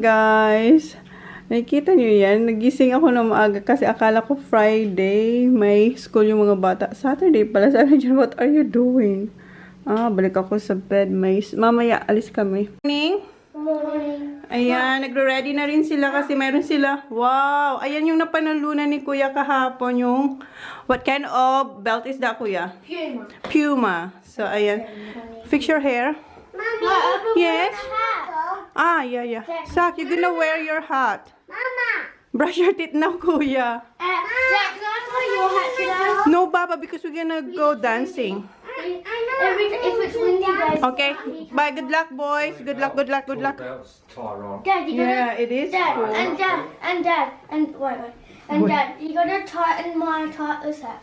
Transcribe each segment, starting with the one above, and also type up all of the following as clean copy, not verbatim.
guys. Nakikita nyo yan? Nagising ako na maaga kasi akala ko Friday. May school yung mga bata. Saturday pala. Sabi dyan, what are you doing? Balik ako sa bed. Mamaya, alis kami. Morning. Morning. Ayan, nagre-ready na rin sila kasi meron sila. Wow! Ayan yung napanalunan ni Kuya kahapon yung... What kind of belt is that, Kuya? Puma. Puma. So, ayan. Fix your hair. Mommy. Yes? Yeah. Zach, you're gonna wear your hat. Mama. Brush your teeth now, Kuya. Zach, can I wear your hat today? No, Baba, because we're gonna go dancing. I know. If it's windy, guys. Okay? Bye. Good luck, boys. Good luck. Good luck. Dad, you gotta. Yeah, it is Dad, cool. and wait. And Dad, you gotta tighten this hat.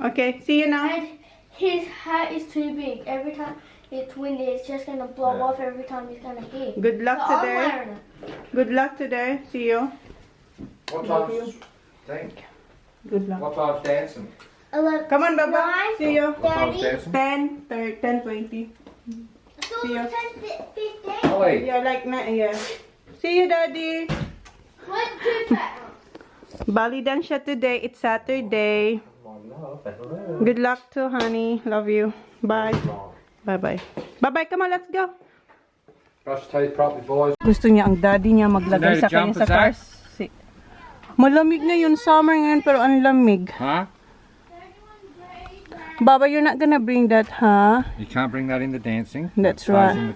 Okay, see you now. And his hat is too big. Every time it's windy, it's just gonna blow off every time he's gonna hit. Good luck So I'm today. wearing it. Good luck today. See you. What time's thing? Good luck. What time's dancing? 11. Come on, Baba. 9, See you. What time's 30. dancing? 10:20. See ya. 10, 15. Oh wait. Yeah, like na. Yeah. See you, Daddy. What to pack? Bali dance siya today. It's Saturday. My love, hello. Good luck to honey. Love you. Bye. Bye-bye. Bye-bye. Come on, let's go. Brush your teeth properly, boys. Gusto niya, ang daddy niya maglagay You know sa the kanya sa jumper, car seat. Malamig na yun. Summer ngayon, pero ang lamig. Huh? Baba, you're not gonna bring that, huh? You can't bring that into dancing. That's That stays right. in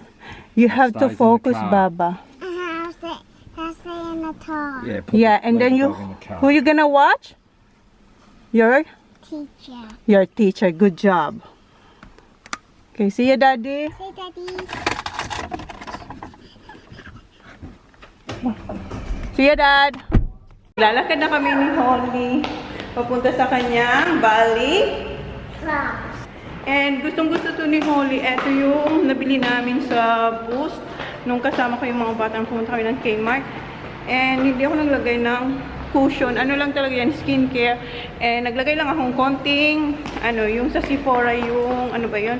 You have to stays in the focus, car. Baba. I'll stay in the car. Yeah, put Yeah, the and then lazy you... dog in the car. Who you gonna watch? Teacher. Your teacher. Good job. Okay, see you, Daddy. Say, Daddy. See you, Dad. Lalakad na kami ni Holly. Papunta sa kanyang Bali. Class. And gustong-gusto to ni Holly. Ito yung nabili namin sa Boost. Nung kasama ko yung mga batang pumunta kami ng Kmart. And hindi ako naglagay ng cushion. Ano lang talaga yan, skincare. And naglagay lang akong konting, yung sa Sephora, yung, ano ba yun?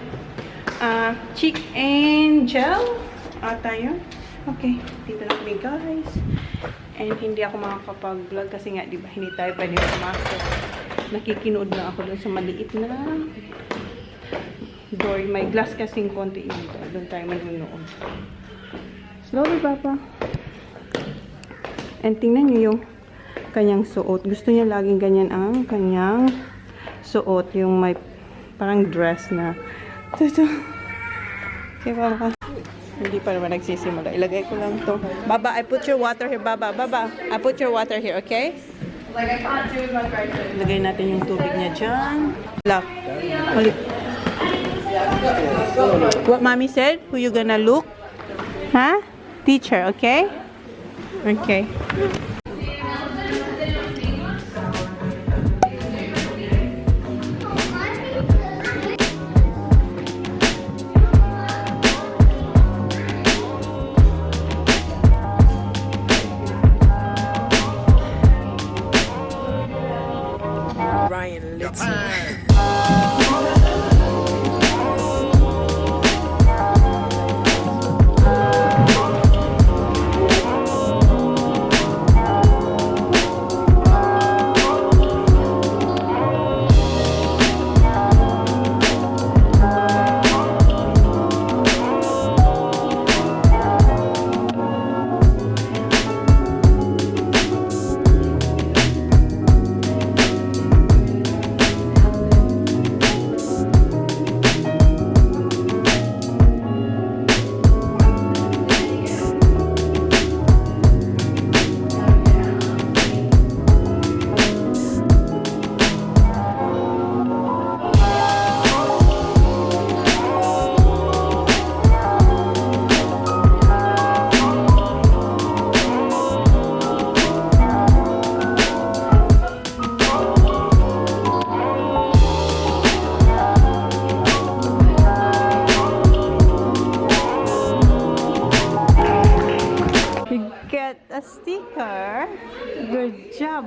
Cheek and gel. Ata yun. Okay, dito na kami guys. And hindi ako makakapag-vlog kasi nga, di ba, hindi tayo pwede pumasok. Nakikinood na ako dun sa maliit na door. May glass kasing konti dito. Doon tayo manunood. Slowly, Papa. And tingnan niyo yung kanyang suot. Gusto niya laging ganyan ang kanyang suot. Yung may parang dress na. Ito. Okay, Papa. Hindi pa naman nagsisimula. Ilagay ko lang to. Baba, I put your water here. Baba. I put your water here, okay? Like I can't do with my brightness. Ilagay natin yung tubig niya dyan. Look. What mommy said? Who you gonna look? Huh? Teacher, okay? Okay. Ryan, let's see.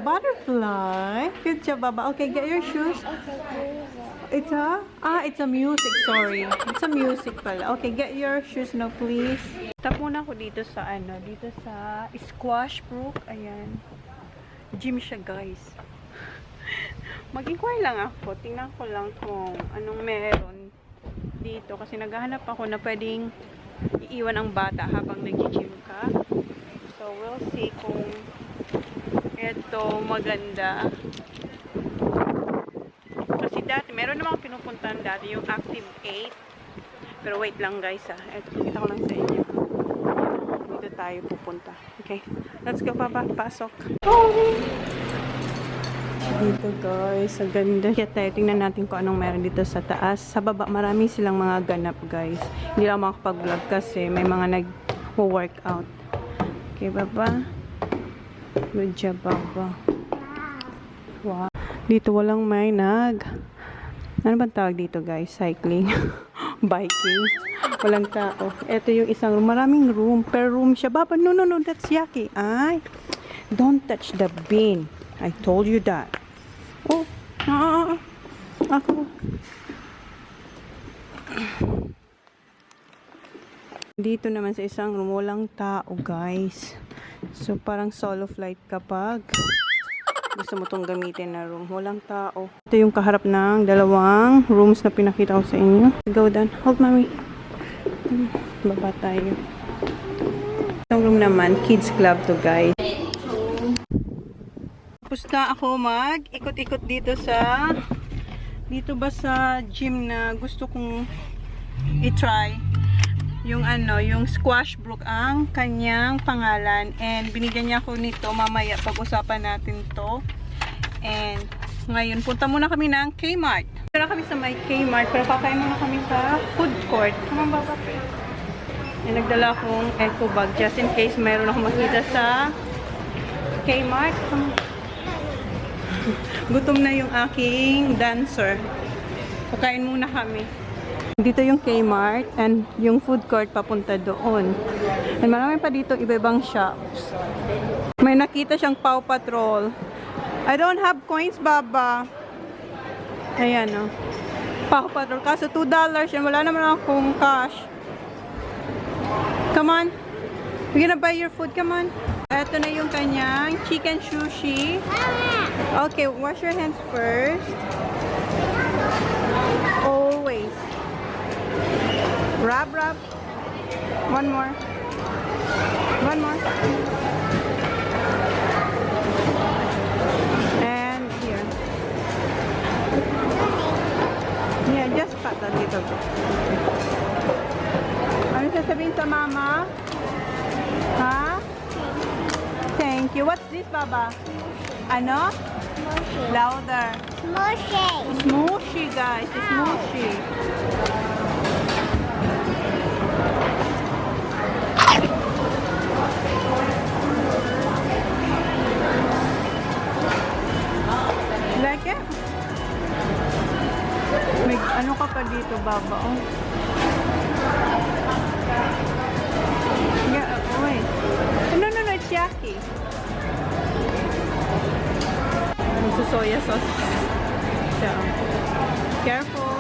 butterfly. Good job, Baba. Okay, get your shoes. It's a music. Sorry. It's a music pala. Okay, get your shoes now, please. Tap muna ako dito sa dito sa Squash Brook. Ayan. Gym siya, guys. Mag-inquire lang ako. Tingnan ko lang kung anong meron dito. Kasi naghahanap ako na pwedeng iiwan ang bata habang nag-gym ka. So, we'll see kung ito maganda. Kasi dati, meron namang pinupuntahan dati yung Active 8. Pero wait lang, guys, Ito, kita ko lang sa inyo. Dito tayo pupunta. Okay. Let's go, Papa. Pasok. Dito, guys. Ang ganda. Kaya tayo, tingnan natin kung anong meron dito sa taas. Sa baba, marami silang mga ganap, guys. Hindi lang makapag-vlog kasi may mga nag-workout. Okay, Baba. Good job, Baba. Wow. Dito walang may ano bang tawag dito, guys? Cycling. Biking. Walang tao. Ito yung isang room. Maraming room. Per room siya. Baba, no. That's yucky. Ay. Don't touch the bin. I told you that. Oh. Ako. Dito naman sa isang room, walang tao, guys. So, parang solo flight kapag gusto mo itong gamitin na room. Walang tao. Ito yung kaharap ng dalawang rooms na pinakita ko sa inyo. Go down. Hold, mommy. Baba tayo. Itong room naman, kids club to, guys. Tapos na ako mag-ikot-ikot dito ba sa gym na gusto kong i-try. Yung yung Squash Brook ang kanyang pangalan. And binigyan niya ako nito. Mamaya pag-usapan natin to. And ngayon, punta muna kami ng Kmart. Punta kami sa may Kmart. Pero kakain muna kami sa food court. Come on, Baba. And nagdala akong eco bag. Just in case mayroon akong makita sa Kmart. Gutom na yung aking dancer. Kakain muna kami. Dito yung Kmart and yung food court papunta doon. And marami pa dito iba-ibang shops. May nakita siyang Paw Patrol. I don't have coins, Baba. Ayan, oh. Paw Patrol. Kaso $2 yan. Wala naman akong cash. Come on. We're gonna buy your food. Come on. Ito na yung kanyang chicken sushi. Okay, wash your hands first. Always. Wrap. One more. And here. Yeah, just pat a little bit. Ano sasabihin sa mama? Ha? Thank you. What's this, Baba? Ano? Smushy. Louder. Smushy. Smushy, guys. Smushy. Like it? May ano ka pa dito, Baba? Oh. Yeah, wait. No, it's yucky. It's a soya sauce. So, careful.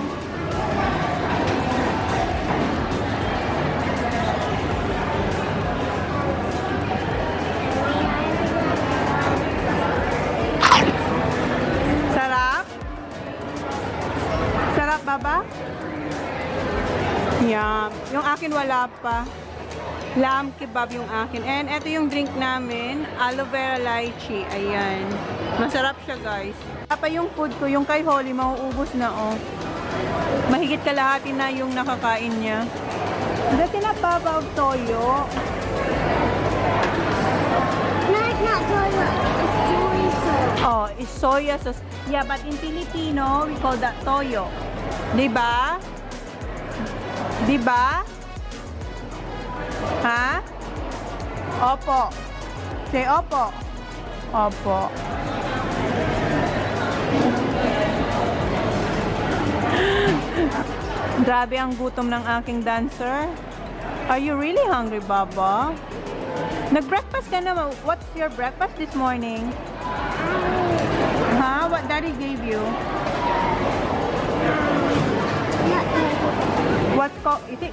Sarap, Baba? Yeah. Yung akin wala pa. Lamb kebab yung akin. And ito yung drink namin, aloe vera lychee. Ayan. Masarap siya, guys. Pa yung food ko, yung kay Holly, mauubos na, oh. Mahigit kalahati na yung nakakain niya. Dati na Baba of toyo. No, it's not toyo. It's soy sauce. Oh, it's soya sauce. Yeah, but in Filipino, we call that toyo. Diba? Diba? Ha? Opo. Say opo. Opo. Grabe ang gutom ng aking dancer. Are you really hungry, Baba? Nag-breakfast ka na. What's your breakfast this morning?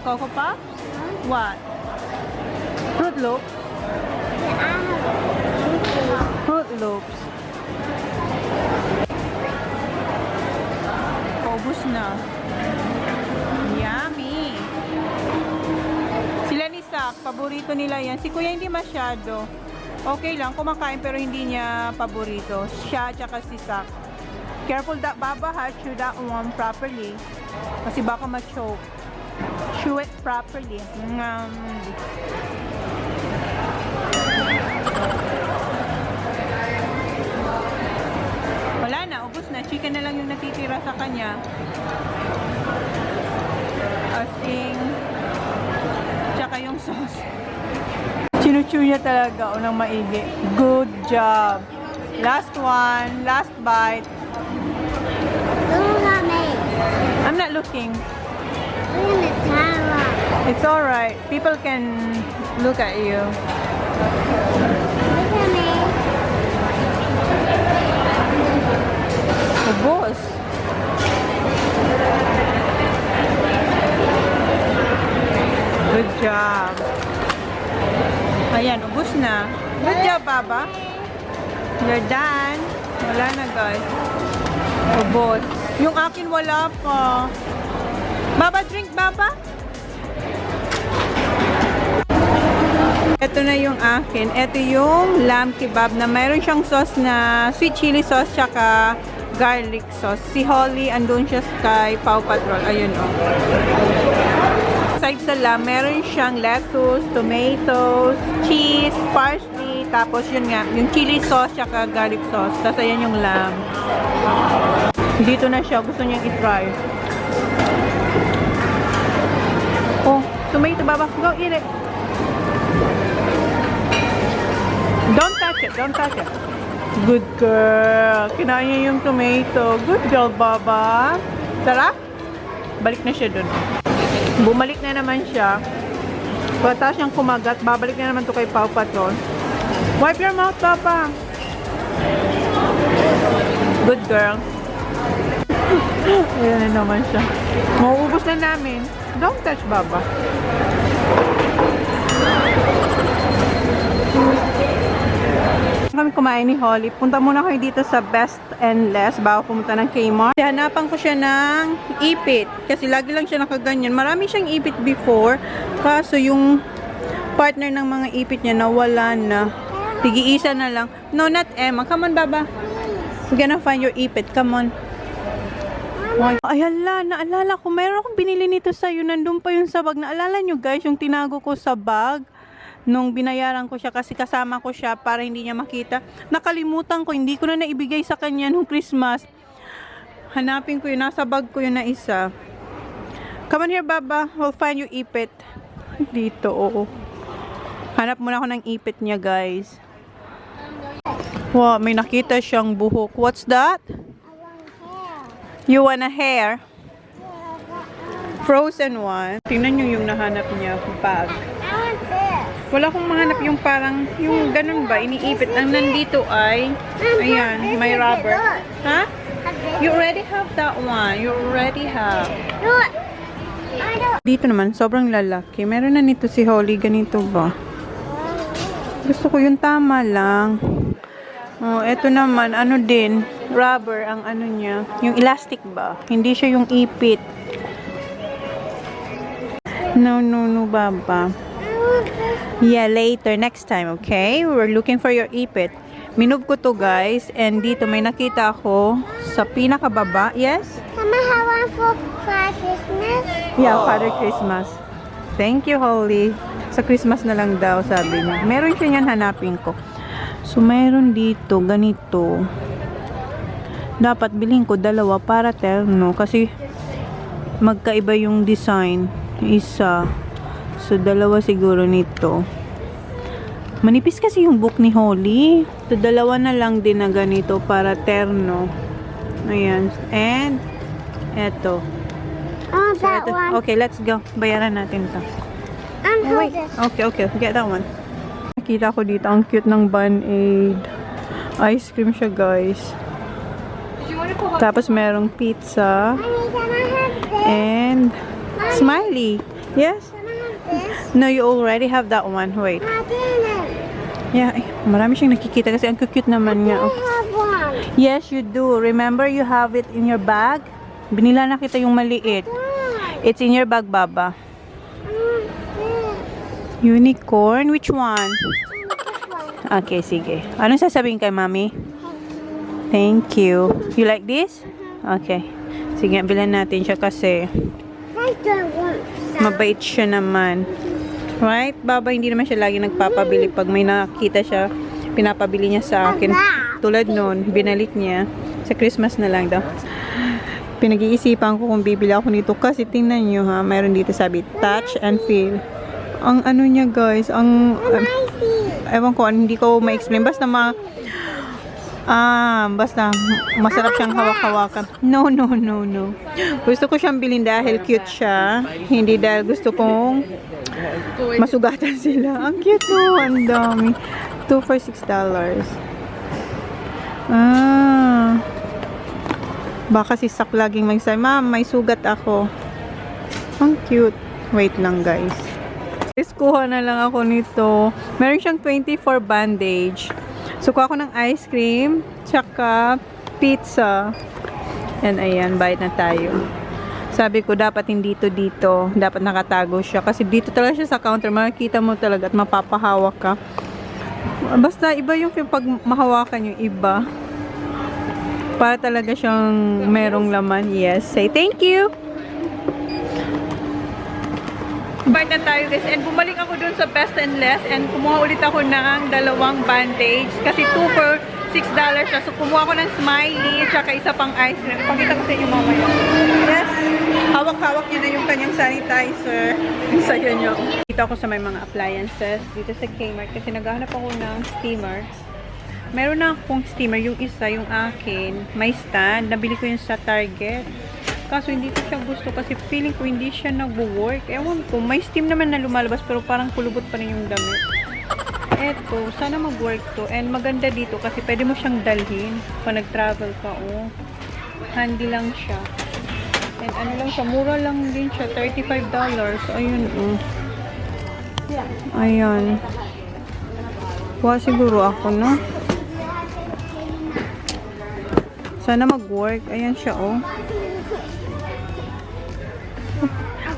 Coco Puffs? What? Fruit Loops? Fruit Loops. Ubus na. Yummy. Sila ni Sak, paborito nila yan. Si Kuya hindi masyado. Okay lang, kumakain pero hindi niya paborito. Siya tsaka si Sak. Careful that Baba ha, chew that one properly. Kasi baka ma-choke. Chew it properly. Wala na, ubos na. Chicken na lang yung natitira sa kanya. Asing, tsaka yung sauce. Chinuchew niya talaga ng maigi. Good job. Last one, last bite. Look at me. I'm not looking. Look at the camera. It's alright. People can look at you. Look at me. Ubos. Good job. Ayan, ubos na. Good job, Baba. You're done. Wala na, guys. Ubos. Yung akin wala pa. Baba, drink, Baba. Ito na yung akin. Ito yung lamb kebab na mayroon siyang sauce na sweet chili sauce tsaka garlic sauce. Si Holly, andun siya kay Paw Patrol. Ayun, oh. Aside sa lamb, meron siyang lettuce, tomatoes, cheese, parsley, tapos yun nga, yung chili sauce tsaka garlic sauce. Tapos ayan yung lamb. Dito na siya. Gusto niyang i-try. Oh, tomato, Baba. Go, eat it. Don't touch it. Don't touch it. Good girl. Kinain niya yung tomato. Good girl, Baba. Sarap? Balik na siya dun. Bumalik na naman siya. Pagkatapos siyang kumagat, babalik na naman to kay Paw Patrol. Wipe your mouth, Papa. Good girl. Ayan na naman siya. Mauubos na namin. Don't touch, Baba. Kami kumain ni Holly. Punta muna kayo dito sa Best and Less bago pumunta ng Kmart. Hanapan ko siya ng ipit. Kasi lagi lang siya nakaganyan. Marami siyang ipit before. Kaso yung partner ng mga ipit niya nawala na. Tigi-isa na lang. No, not Emma. Come on, Baba. We're gonna find your ipit. Come on. Ay, hala. Naalala ko. Mayroon akong binili nito sa'yo. Nandun pa yung sa bag. Naalala nyo, guys, yung tinago ko sa bag. Nung binayaran ko siya kasi kasama ko siya para hindi niya makita. Nakalimutan ko, hindi ko na naibigay sa kanya nung Christmas. Hanapin ko yun, nasa bag ko yun na isa. Come on here, Baba. We'll find you ipit. Dito, oo. Hanap muna ako ng ipit niya, guys. Wow, may nakita siyang buhok. What's that? You want a hair? Frozen one. Tingnan nyo yung nahanap niya, bag. Wala akong mahanap yung parang, yung ganun ba, iniipit. Ang nandito ay, ayan, may rubber. Ha? You already have that one. You already have. Dito naman, sobrang lalaki. Meron na nito si Holly. Ganito ba? Gusto ko yung tama lang. Oh, eto naman, ano din, rubber ang ano niya. Yung elastic ba? Hindi siya yung ipit. No, Baba. Yeah, later, next time, okay? We're looking for your ipit. Minove ko to, guys. And dito, may nakita ako sa pinakababa. Yes? Can I have one for Christmas? Yeah, Father Christmas. Thank you, Holly. Sa Christmas na lang daw, sabi niya. Meron siya yan, hanapin ko. So, meron dito, ganito. Dapat bilhin ko dalawa para terno. Kasi, magkaiba yung design. Isa. So, dalawa siguro nito. Manipis kasi yung book ni Holly. So, dalawa na lang din na ganito para terno. Ayan. And, eto. Oh, So, that eto. one. Okay, let's go. Bayaran natin to. And Wait. this. Okay. Get that one. Nakita ko dito. Ang cute ng Band-Aid. Ice cream siya, guys. Tapos, merong pizza. Mommy, can I have this? And, smiley. Yes? Can I have this? No, you already have that one. Wait. I didn't. Yeah, ay, marami siyang nakikita kasi ang cute naman niya. I have one. Yes, you do. Remember, you have it in your bag? Binila na kita yung maliit. Why? It's in your bag, Baba. This Unicorn? Which one? one. Okay, sige. Anong sasabihin kay Mami? Thank you. You like this? Okay. Sige, bilan natin siya kasi I don't want some. mabait siya naman. Right? Baba, hindi naman siya lagi nagpapabili. Pag may nakita siya, pinapabili niya sa akin. Tulad nun, binalik niya. Sa Christmas na lang daw. Pinag-iisipan ko kung bibili ako nito kasi tingnan nyo ha, mayroon dito sabi, touch and feel. Ang ano niya guys, ang ewan ko, hindi ko ma-explain. Basta basta masarap siyang hawak-hawakan. No. Gusto ko siyang bilhin dahil cute siya. Hindi dahil gusto kong masugatan sila. Ang cute no, ang dami. 2 for $6. Baka si Sak laging magsabi, Ma'am, may sugat ako. Ang cute. Wait lang guys. Kuha na lang ako nito. Meron siyang 24 bandage. So, kuha ko ng ice cream, tsaka pizza. And ayan, bayad na tayo. Sabi ko, dapat hindi dito. Dapat nakatago siya. Kasi dito talaga siya sa counter. Makikita mo talaga at mapapahawak ka. Basta iba yung pag mahawakan yung iba. Para talaga siyang merong laman. Yes. Say thank you! Bayad na tayo guys. And bumalik ako dun sa Best and Less. And kumuha ulit ako ng dalawang bandage. Kasi 2 for $6 siya. So kumuha ko ng smiley. Tsaka isa pang ice cream. Pakita ko sa inyo mamaya. Yes. Hawak-hawak niya na yung kanyang sanitizer. Yung sayo nyo. Dito ako sa may mga appliances. Dito sa Kmart. Kasi naghahanap ako ng steamer. Meron na akong steamer. Yung isa, yung akin. May stand. Nabili ko yun sa Target. Kaso hindi ko siya gusto kasi feeling ko hindi siya nagwo-work. Ewan ko, may steam naman na lumalabas pero parang kulubot pa rin yung damit. Eto, sana mag-work to. And maganda dito kasi pwede mo siyang dalhin pag nag-travel ka. Oh. Handy lang siya. And ano lang siya, mura lang din siya. $35. Ayun, oh. Ayan. Kuha siguro ako, no? Sana mag-work. Ayan siya, oh.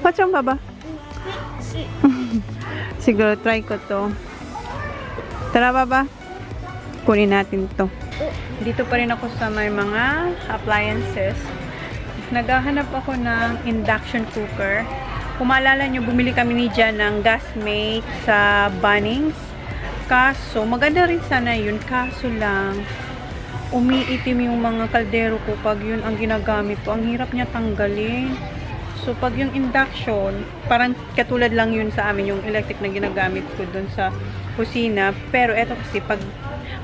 What's wrong, Baba? Siguro, try ko to. Tara, Baba. Kunin natin to. Dito pa rin ako sa may mga appliances. Naghahanap ako ng induction cooker. Kung maalala nyo, bumili kami ni Jan ng gasmate sa Bunnings. Kaso, maganda rin sana yun. Kaso lang, umiitim yung mga kaldero ko pag yun ang ginagamit ko. Ang hirap niya tanggalin. So, pag yung induction, parang katulad lang yun sa amin, yung electric na ginagamit ko dun sa kusina. Pero eto kasi, pag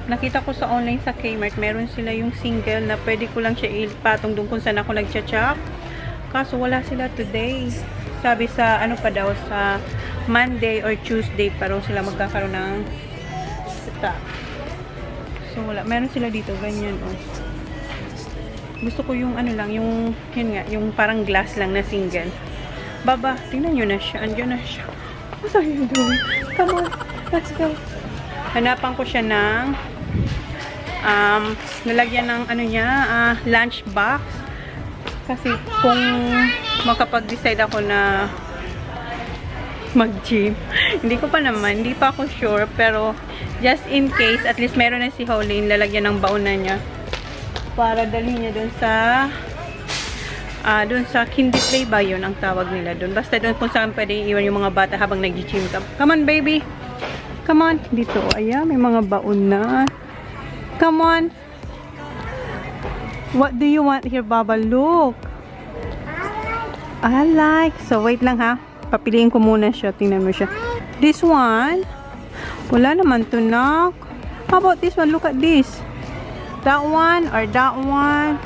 nakita ko sa online sa Kmart, meron sila yung single na pwede ko lang siya ipatong dun kung saan ako nagcha-chop. Kaso, wala sila today. Sabi sa, ano pa daw, sa Monday or Tuesday pa raw sila magkakaroon ng stock. So, wala. Meron sila dito, ganyan, oh. Gusto ko yung ano lang, yung, yun nga, yung parang glass lang na single. Baba, tingnan nyo na siya. Andiyan na siya. What are you doing? Come on, let's go. Hanapan ko siya ng, nalagyan ng, ano niya, lunch box. Kasi kung makapag-decide ako na mag-gym, hindi ko pa naman, hindi pa ako sure. Pero, just in case, at least meron na si Holly, lalagyan ng baon na niya. Para dalhin niya dun sa kiddie play ba yun ang tawag nila dun. Basta dun kung saan pwede iwan yung mga bata habang nag-gym ka. Come on, baby. Come on. Dito. Ayan, may mga baon na. Come on. What do you want here, Baba? Look. I like. So, wait lang ha. Papiliin ko muna siya. Tingnan mo siya. This one. Wala naman to, nak. How about this one? Look at this. That one or that one.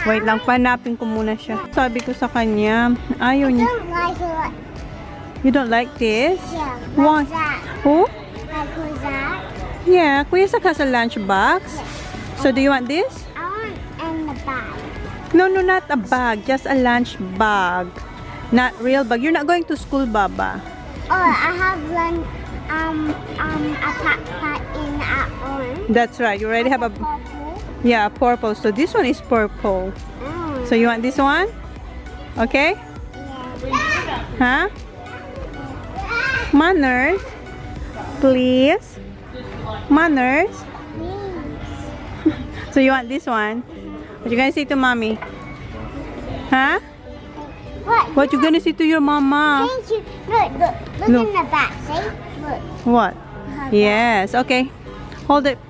Wait lang, panapin ko muna siya. Sabi ko sa kanya, ayaw niya. I don't like it. You don't like this? Yeah. Why? What's that? Oh? Like who's that? Yeah, Kuya Sak has a lunch box. So do you want this? I want in the bag. No, not a bag. Just a lunch bag. Not real bag. You're not going to school, Baba. Oh, I have one a backpack in orange. That's right. You already have a Purple. yeah, purple. So this one is purple. So you want this one? Okay? Huh? Manners. Please. Manners. So you want this one? What you gonna say to mommy? Huh? What you gonna say to your mama? Thank you. Look Look. in the back. See? Look. What? Yes. Okay. Hold it.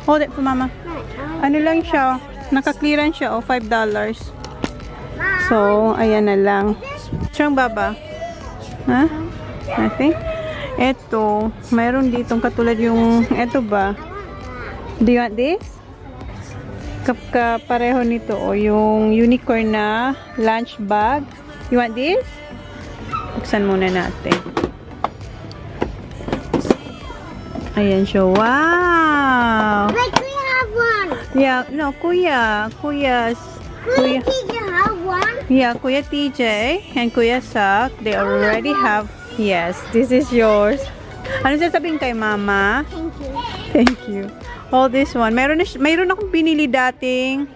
Hold it for mama. Ano lang siya? Naka-clearance siya. Oh, $5. So, ayan na lang. Siyang Baba. Ha? Nothing? Eto. Mayroon ditong katulad yung, eto ba? Do you want this? Kapareho nito. O, yung unicorn na lunch bag. You want this? Buksan muna natin. Ayan siya. Wow! Wait, we have one. Yeah, no, Kuya Kuya teacher have one. Yeah, Kuya TJ and Kuya Sak, they already have. Yes, this is yours. Ano sasabihin kay Mama? Thank you. Thank you. All this one. Mayroon akong binili dating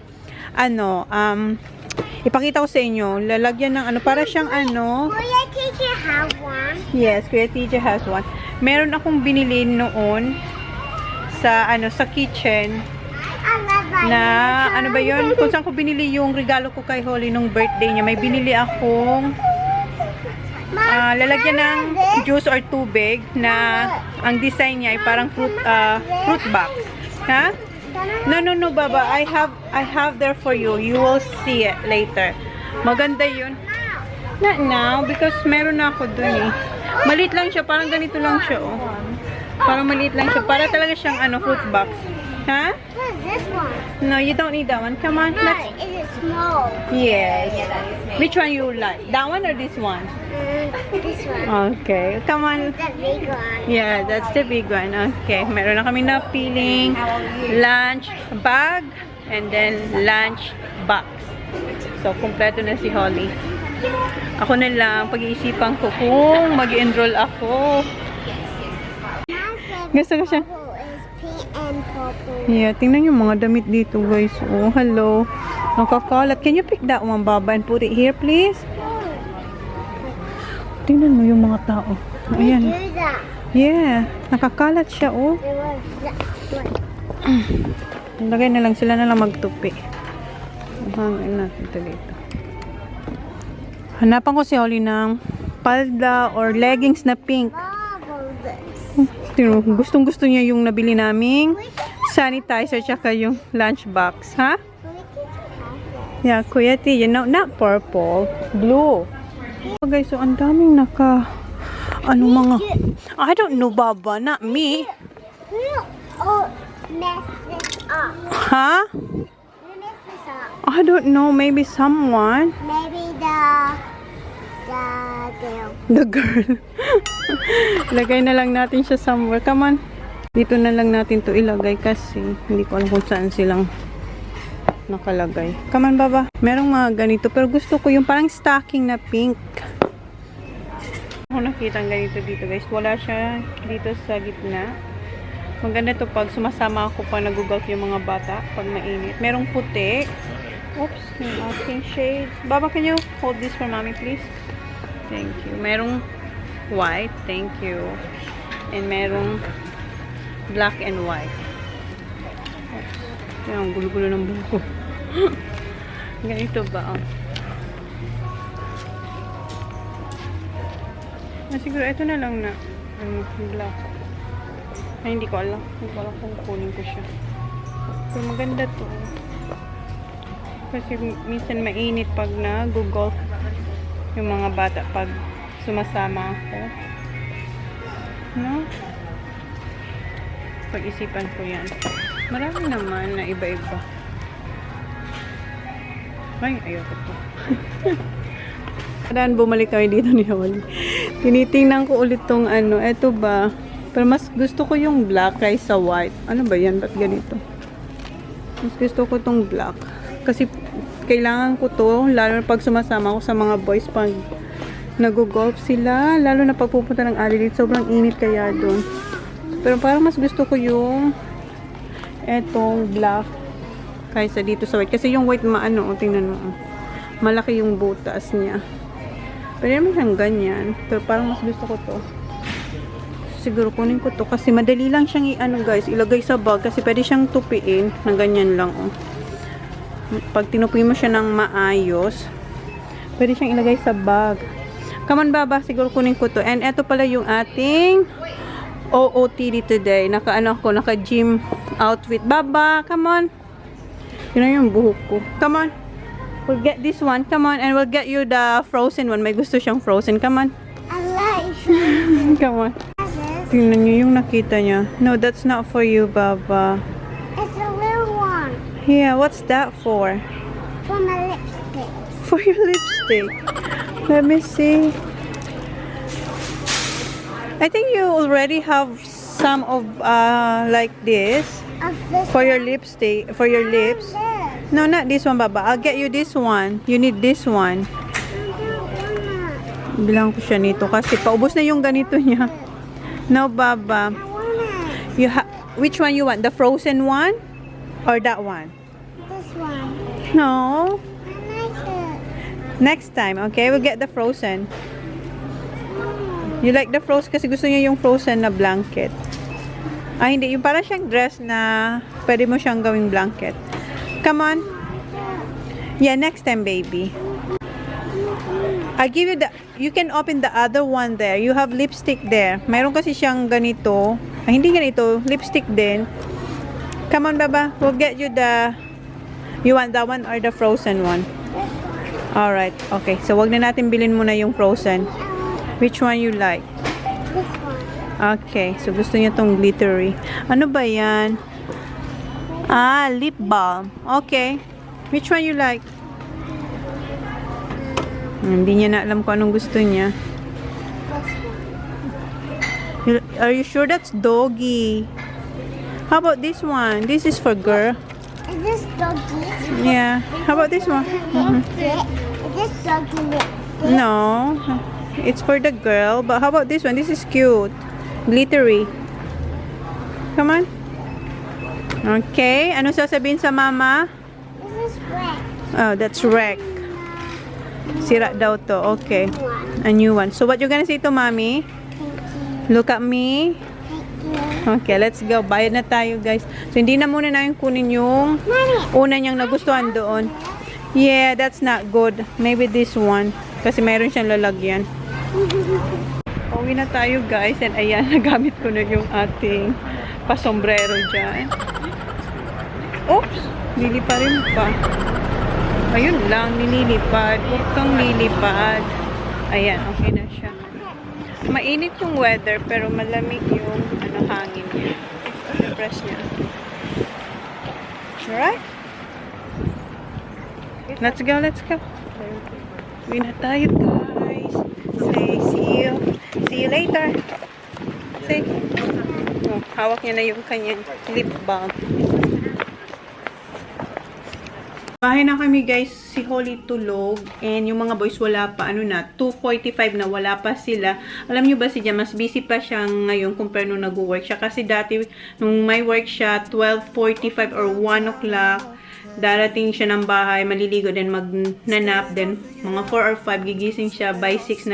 ipakita ko sa inyo. Lalagyan ng para siyang Kuya teacher have one. Yes, Kuya TJ has one. Meron akong binili noon sa sa kitchen. Na ano ba yun? Kung saan ko binili yung regalo ko kay Holly nung birthday niya. May binili akong lalagyan ng juice or tubig na ang design niya ay parang fruit box. Ha? No, Baba. I have there for you. You will see it later. Maganda yun. Not now because meron na ako dun eh. Maliit lang siya. Parang ganito lang siya oh. Parang maliit lang siya. Para talaga siyang fruit box. Huh? What's this one? No, you don't need that one. Come on. No, Let's... it is small. Yes. Which one you like? That one or this one? This one. Okay. Come on. The big one. Yeah, that's the big one. Okay. Meron na kami napiling lunch bag and then lunch box. So, kumpleto na si Holly. Ako na lang, pag-iisipan ko kung mag-enroll ako. Gusto ko siya. And purple. Yeah, tingnan yung mga damit dito, guys. Oh, hello. Nakakalat. Can you pick that one, Baba, and put it here, please? Tingnan mo yung mga tao. Ayan. Do that. Yeah. Nakakalat siya, oh. It was that. Lagay na lang. Sila na lang magtupi. Hangin natin ito dito. Hanapan ko si Holly ng palda or leggings na pink. Gustong-gusto niya yung nabili naming sanitizer tsaka yung lunch box, ha? Yeah, Kuya T, you know, not purple, blue. Oh, guys, so ang daming mga, I don't know, Baba, not me. Oh, mess this up. Huh? Mess this up. I don't know, maybe someone. Maybe the girl. The girl. Lagay na lang natin siya somewhere. Come on. Dito na lang natin to ilagay kasi hindi ko alam kung saan silang nakalagay. Come on, Baba. Merong mga ganito pero gusto ko yung parang stocking na pink. Ako nakita ang ganito dito, guys. Wala siya dito sa gitna. Maganda to pag sumasama ako pa nag-golf yung mga bata pag mainit. Merong puti. Oops, yung aking shades. Baba, can you hold this for mommy, please? Thank you. Merong white. Thank you. And merong black and white. Oops. Yan, ang gulo-gulo ng buko. Ganito ba? Siguro, ito na lang na black. Ay, hindi ko alam. Hindi ko alam kung kunin ko siya. Pero maganda to. Kasi minsan mainit pag nag-golf yung mga bata pag sumasama ako. No? Pag-isipan ko yan. Marami naman na iba-iba. Ay, ayoko to. Kadaan bumalik kami dito ni Holly. Tinitingnan ko ulit tong eto ba? Pero mas gusto ko yung black kaysa white. Ano ba yan? Ba't ganito? Mas gusto ko tong black. Kasi kailangan ko to, lalo pag sumasama ako sa mga boys pag Nag-golf sila. Lalo na pagpupunta ng Allendale. Sobrang init kaya doon. Pero parang mas gusto ko yung etong black kaysa dito sa white. Kasi yung white maano, tingnan mo. Malaki yung butas niya. Pero naman siyang ganyan. Pero parang mas gusto ko to. Siguro kunin ko to kasi madali lang siyang guys, ilagay sa bag kasi pwede siyang tupiin na ganyan lang Pag tinupi mo siya ng maayos, pwede siyang ilagay sa bag. Come on baba, siguro kunin ko to. And eto pala yung ating OOTD today. Naka-gym outfit. Baba, come on. Yun yung buhok ko. Come on. We'll get this one. Come on. And we'll get you the frozen one. May gusto siyang frozen. Come on. I like Come on. Tingnan niyo yung nakita niya. No, that's not for you, Baba. It's a little one. Yeah, what's that for? For my lipstick. For your lipstick. Let me see. I think you already have some of like this Of this for your lipstick, for your lips. this. No, not this one, Baba. I'll get you this one. You need this one. Bilang ko siya nito kasi paubos na yung ganito niya. No, Baba. You which one you want? The frozen one or that one? This one. No. I like it. Next time, okay? We'll get the frozen. You like the frozen kasi gusto niya yung frozen na blanket. Ah, hindi. Yung parang siyang dress na pwede mo siyang gawing blanket. Come on. Yeah, next time, baby. I'll give you the, you can open the other one there. You have lipstick there. Mayroon kasi siyang ganito. Ah, hindi ganito. Lipstick din. Come on, Baba. We'll get you the, you want that one or the frozen one? Alright. Okay. So, wag na natin bilhin muna yung frozen. Which one you like? This one. Okay. So, gusto niya tong glittery. Ano ba yan? Ah, lip balm. Okay. Which one you like? Hindi niya na alam kung anong gusto niya. Are you sure that's doggy? How about this one? This is for girl. Is this doggy? Yeah. How about this one? Lipstick? Is this doggy lipstick? No. It's for the girl. But how about this one? This is cute. Glittery. Come on. Okay. Ano sasabihin sa mama? This is red. Oh, that's wreck. Sira daw to. Okay. A new one. So, what you gonna say to mommy? Thank you. Look at me. Thank you. Okay, let's go. Bayad na tayo, guys. So, hindi na muna namin kunin yung una niyang nagustuhan doon. Yeah, that's not good. Maybe this one. Kasi mayroon siyang lalagyan. Uwi na tayo, guys. And ayan, nagamit ko na yung ating pasombrero dyan. Oops! Lili pa rin pa. Ayun lang, nililipad. Huwag kang lilipad. Ayan, okay na siya. Mainit yung weather, pero malamig yung hangin niya. Press niya. Alright? Let's go, let's go. Uwi na tayo, guys. Say, see you later. Say. Oh, hawak niya na yung kanyang lip balm. Bahay na kami, guys. Si Holly tulog. And yung mga boys wala pa. 2:45 na. Wala pa sila. Alam nyo ba si Jan, mas busy pa siya ngayon compare nung nag-work siya. Kasi dati, nung may work siya, 12:45 or 1 o'clock, darating siya ng bahay, maliligo, then mag-nanap. Then, mga 4 or 5, gigising siya. By 6,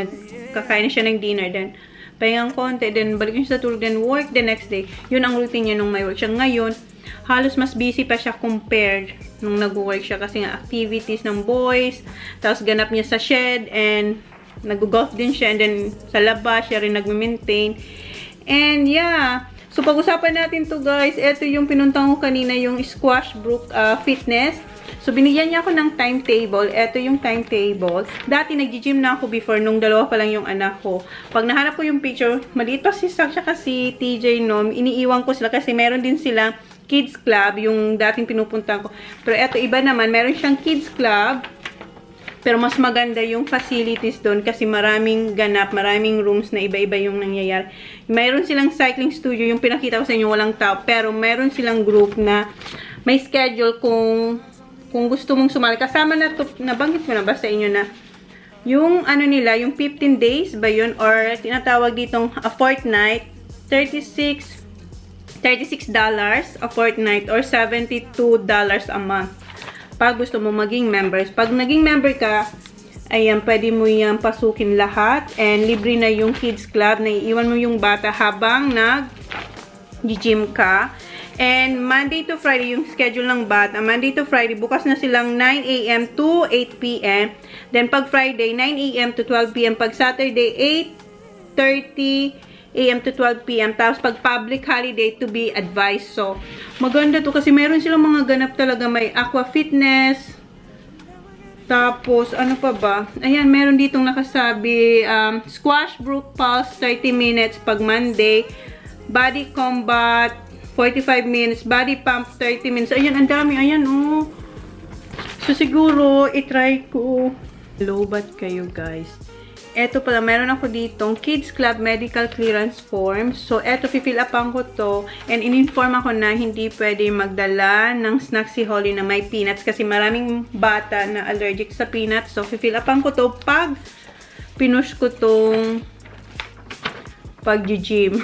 kakain na siya ng dinner. Then, pahingang konti. Then, balik siya sa tulog. Then, work the next day. Yun ang routine niya nung may work siya. Ngayon, halos mas busy pa siya compared nung nag-work siya kasi nga activities ng boys, tapos ganap niya sa shed, and nag-golf din siya, and then sa labas siya rin nag-maintain. And yeah, so pag-usapan natin to, guys. Ito yung pinuntang ko kanina, yung Squash Brook Fitness. So binigyan niya ako ng timetable. Ito yung timetable. Dati nag-gym na ako before, nung dalawa pa lang yung anak ko. Pag nahanap ko yung picture, maliit pa si Sasha kasi TJ Nom, iniiwan ko sila kasi meron din sila kids club, yung dating pinupuntahan ko. Pero eto, iba naman. Meron siyang kids club, pero mas maganda yung facilities doon kasi maraming ganap, maraming rooms na iba-iba yung nangyayari. Meron silang cycling studio, yung pinakita ko sa inyo, walang tao. Pero meron silang group na may schedule kung gusto mong sumali. Kasama na to, nabanggit ko na ba sa inyo na Yung ano nila, yung 15 days ba yun? Or tinatawag ditong a fortnight, $36 a fortnight or $72 a month. Pag gusto mo maging members. Pag naging member ka, ayan, pwede mo yan pasukin lahat. And libre na yung kids club. Naiiwan mo yung bata habang nag-gym ka. And Monday to Friday, yung schedule ng bata. Monday to Friday, bukas na silang 9 a.m. to 8 p.m. Then pag Friday, 9 a.m. to 12 p.m. Pag Saturday, 8:30 a.m. to 12 p.m. Tapos pag public holiday, to be advised. So, maganda to kasi meron silang mga ganap talaga. May aqua fitness. Tapos, ano pa ba? Ayan, meron ditong nakasabi, squash brook pulse, 30 minutes pag Monday. Body combat, 45 minutes. Body pump, 30 minutes. Ayan, ang dami. Ayan, oh. So, siguro, itry ko. Lobat kayo, guys. Eto pala, meron ako ditong Kids Club Medical Clearance Form. So, eto, fill upan ko to. And in-inform ako na hindi pwede magdala ng snack si Holly na may peanuts. Kasi maraming bata na allergic sa peanuts. So, fill upan ko to pag pinush ko tong pag-gym.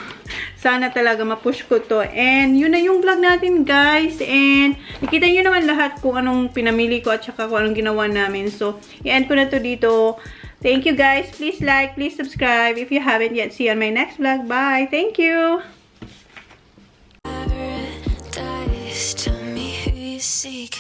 Sana talaga mapush ko to. And, yun na yung vlog natin, guys. And, nakita nyo naman lahat kung anong pinamili ko at saka kung anong ginawa namin. So, i-end ko na to dito. Thank you, guys. Please like, please subscribe if you haven't yet. See you on my next vlog. Bye. Thank you. Paradise, tell me who you seek.